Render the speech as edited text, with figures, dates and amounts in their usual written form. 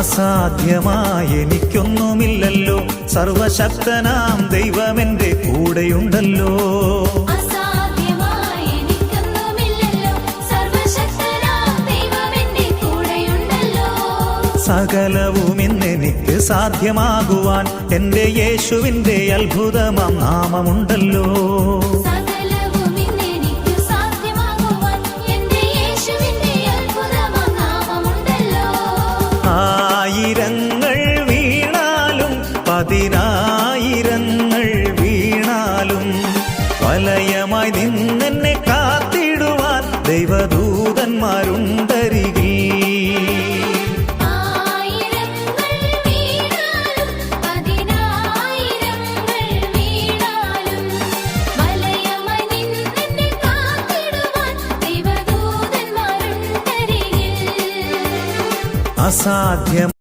അസാധ്യമായി എനിക്കൊന്നുമില്ലല്ലോ, സർവശക്തനാം ദൈവമെന്റെ കൂടെയുണ്ടല്ലോ. സകലവും ഇന്നെനിക്ക് സാധ്യമാകുവാൻ എന്റെ യേശുവിന്റെ അത്ഭുതമാം നാമമുണ്ടല്ലോ. ആയിരങ്ങൾ വീണാലും പതിനായിരങ്ങൾ വീണാലും വലയമായി നിന്നെന്നെ കാത്തിടുവാൻ ദൈവദൂതന്മാരുണ്ടരികിൽ. അസാധ്യം